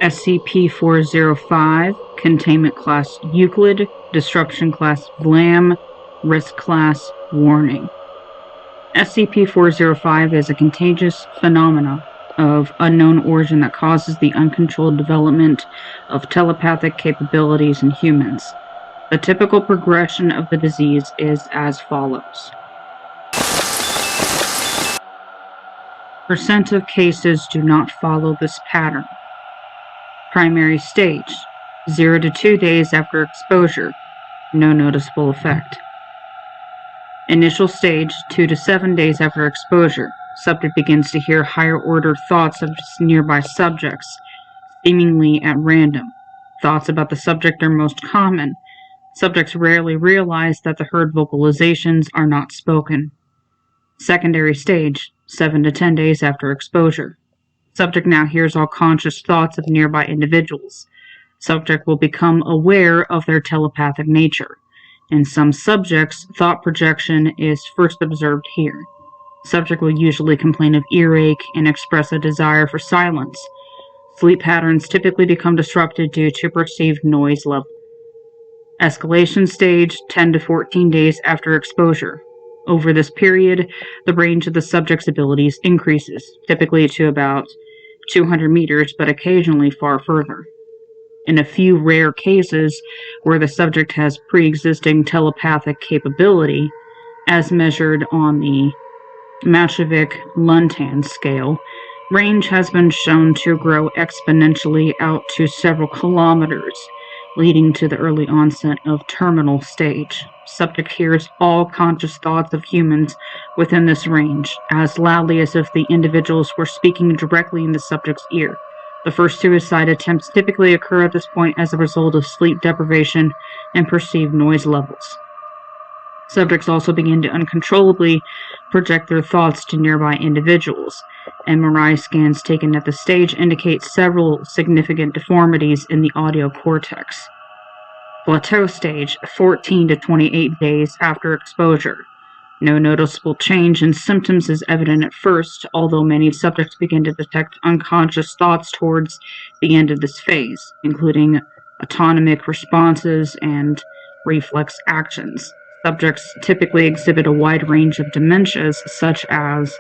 SCP-405, Containment Class Euclid, Disruption Class Vlam, Risk Class Warning. SCP-405 is a contagious phenomena of unknown origin that causes the uncontrolled development of telepathic capabilities in humans. The typical progression of the disease is as follows. Percent of cases do not follow this pattern. Primary stage, 0 to 2 days after exposure, no noticeable effect. Initial stage, 2 to 7 days after exposure, subject begins to hear higher-order thoughts of nearby subjects, seemingly at random. Thoughts about the subject are most common. Subjects rarely realize that the heard vocalizations are not spoken. Secondary stage, 7 to 10 days after exposure. Subject now hears all conscious thoughts of nearby individuals. Subject will become aware of their telepathic nature. In some subjects, thought projection is first observed here. Subject will usually complain of earache and express a desire for silence. Sleep patterns typically become disrupted due to perceived noise level. Escalation stage, 10 to 14 days after exposure. Over this period, the range of the subject's abilities increases, typically to about 200 meters, but occasionally far further. In a few rare cases where the subject has pre-existing telepathic capability, as measured on the Mashevich-Luntan scale, range has been shown to grow exponentially out to several kilometers, leading to the early onset of terminal stage. Subject hears all conscious thoughts of humans within this range, as loudly as if the individuals were speaking directly in the subject's ear. The first suicide attempts typically occur at this point as a result of sleep deprivation and perceived noise levels. Subjects also begin to uncontrollably project their thoughts to nearby individuals. MRI scans taken at the stage indicate several significant deformities in the audio cortex. Plateau stage, 14 to 28 days after exposure. No noticeable change in symptoms is evident at first, although many subjects begin to detect unconscious thoughts towards the end of this phase, including autonomic responses and reflex actions. Subjects typically exhibit a wide range of dementias, such as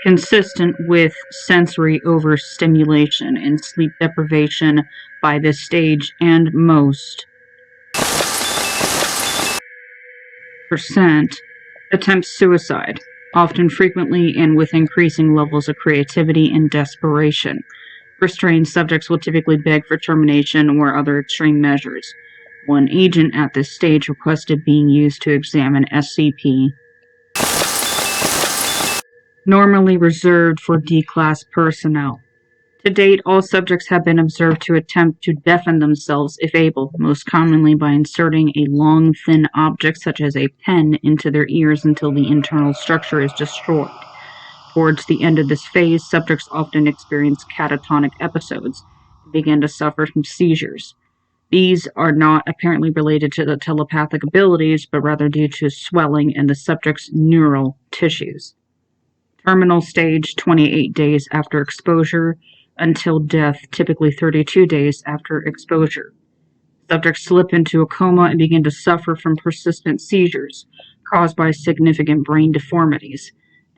consistent with sensory overstimulation and sleep deprivation by this stage, and most % attempt suicide, often frequently and with increasing levels of creativity and desperation. Restrained subjects will typically beg for termination or other extreme measures. One agent at this stage requested being used to examine SCP, normally reserved for D-Class personnel. To date, all subjects have been observed to attempt to deafen themselves if able, most commonly by inserting a long, thin object such as a pen into their ears until the internal structure is destroyed. Towards the end of this phase, subjects often experience catatonic episodes and begin to suffer from seizures. These are not apparently related to the telepathic abilities, but rather due to swelling in the subject's neural tissues. Terminal stage, 28 days after exposure, until death, typically 32 days after exposure. Subjects slip into a coma and begin to suffer from persistent seizures caused by significant brain deformities.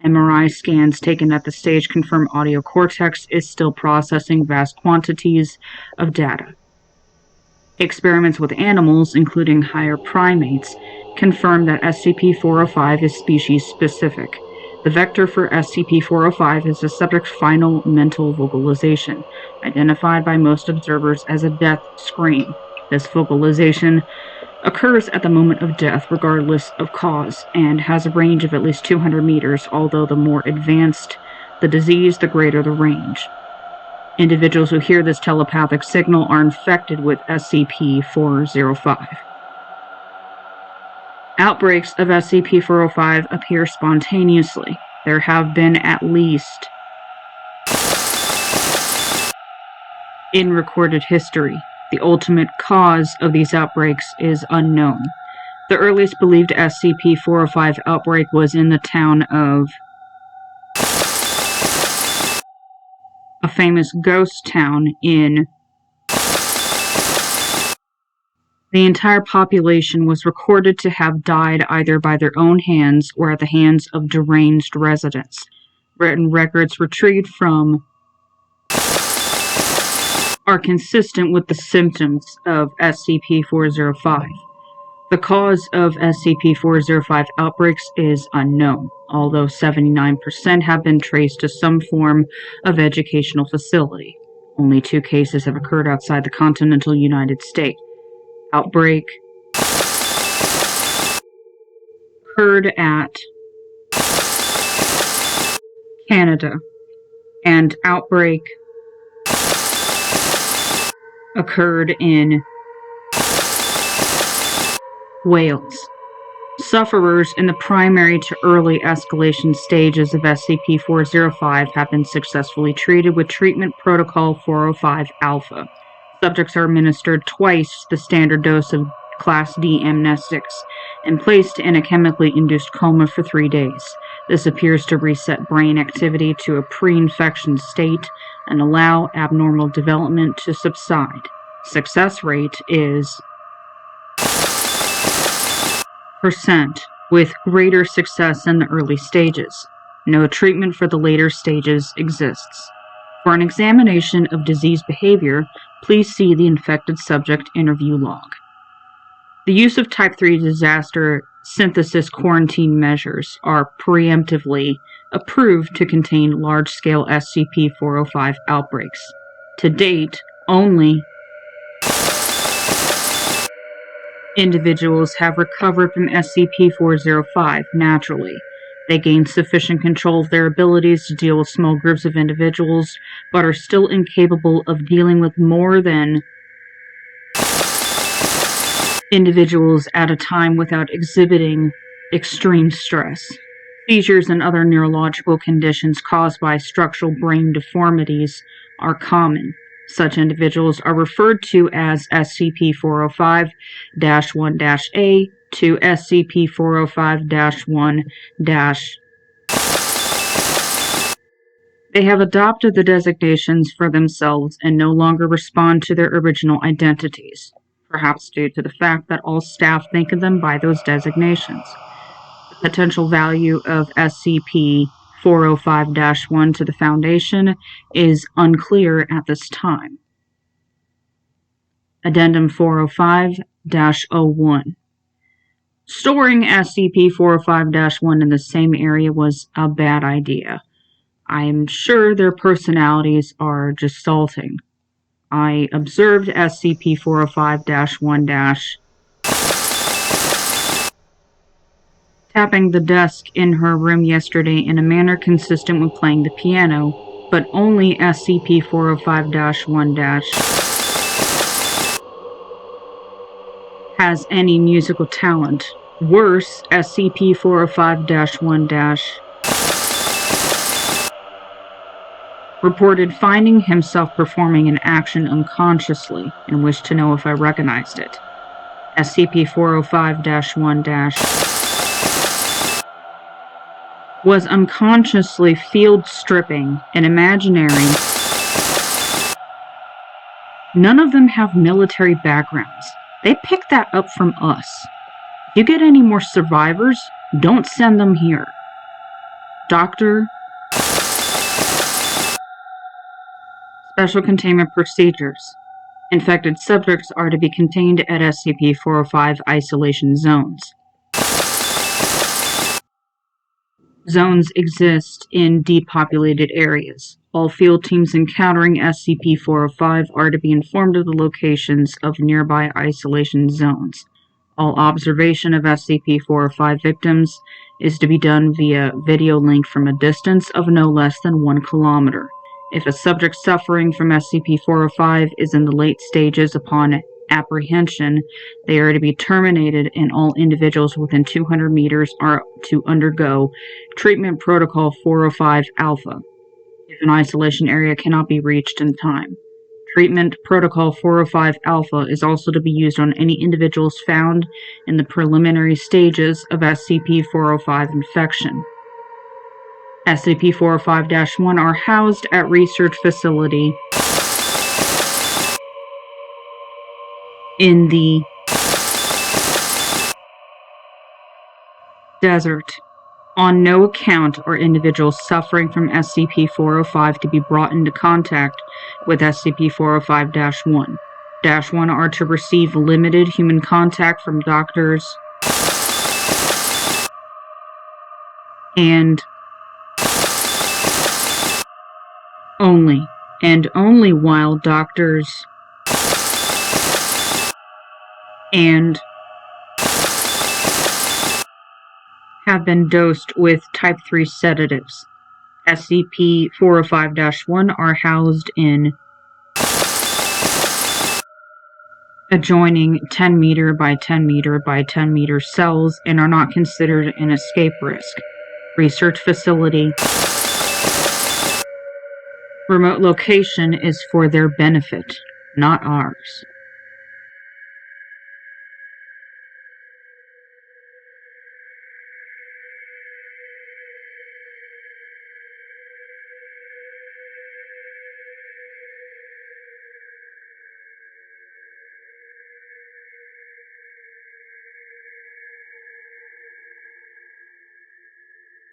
MRI scans taken at the stage confirm audio cortex is still processing vast quantities of data. Experiments with animals, including higher primates, confirm that SCP-405 is species-specific. The vector for SCP-405 is the subject's final mental vocalization, identified by most observers as a death scream. This vocalization occurs at the moment of death, regardless of cause, and has a range of at least 200 meters, although the more advanced the disease, the greater the range. Individuals who hear this telepathic signal are infected with SCP-405. Outbreaks of SCP-405 appear spontaneously. There have been at least in recorded history. The ultimate cause of these outbreaks is unknown. The earliest believed SCP-405 outbreak was in the town of a famous ghost town in. The entire population was recorded to have died either by their own hands or at the hands of deranged residents. Written records retrieved from are consistent with the symptoms of SCP-405. The cause of SCP-405 outbreaks is unknown, although 79% have been traced to some form of educational facility. Only 2 cases have occurred outside the continental United States. Outbreak occurred at Canada, and outbreak occurred in Wales. Sufferers in the primary to early escalation stages of SCP-405 have been successfully treated with treatment protocol 405 alpha. Subjects are administered twice the standard dose of Class D amnestics and placed in a chemically induced coma for 3 days. This appears to reset brain activity to a pre-infection state and allow abnormal development to subside. Success rate is % with greater success in the early stages. No treatment for the later stages exists. For an examination of disease behavior, please see the infected subject interview log. The use of Type 3 disaster synthesis quarantine measures are preemptively approved to contain large-scale SCP-405 outbreaks. To date, only individuals have recovered from SCP-405 naturally. They gain sufficient control of their abilities to deal with small groups of individuals, but are still incapable of dealing with more than individuals at a time without exhibiting extreme stress. Seizures and other neurological conditions caused by structural brain deformities are common. Such individuals are referred to as SCP-405-1-A to SCP-405-1- They have adopted the designations for themselves and no longer respond to their original identities, perhaps due to the fact that all staff think of them by those designations. The potential value of SCP-405-1 to the Foundation is unclear at this time. Addendum 405-01. Storing SCP-405-1 in the same area was a bad idea. I am sure their personalities are gestalting. I observed SCP-405-1- tapping the desk in her room yesterday in a manner consistent with playing the piano, but only SCP-405-1- has any musical talent. Worse, SCP-405-1- reported finding himself performing an action unconsciously and wished to know if I recognized it. SCP-405-1- was unconsciously field stripping an imaginary. None of them have military backgrounds. They picked that up from us. If you get any more survivors, don't send them here. Dr. Special Containment Procedures. Infected subjects are to be contained at SCP-405 isolation zones. Zones exist in depopulated areas. All field teams encountering SCP-405 are to be informed of the locations of nearby isolation zones. All observation of SCP-405 victims is to be done via video link from a distance of no less than 1 kilometer. If a subject suffering from SCP-405 is in the late stages upon apprehension, they are to be terminated and all individuals within 200 meters are to undergo treatment protocol 405 alpha if an isolation area cannot be reached in time. Treatment protocol 405 alpha is also to be used on any individuals found in the preliminary stages of SCP-405 infection. SCP-405-1 are housed at research facility in the desert. On no account are individuals suffering from SCP-405 to be brought into contact with SCP-405-1. -1 are to receive limited human contact from doctors and only while doctors and have been dosed with Type 3 sedatives. SCP-405-1 are housed in adjoining 10 meter by 10 meter by 10 meter cells and are not considered an escape risk. Research facility. Remote location is for their benefit, not ours.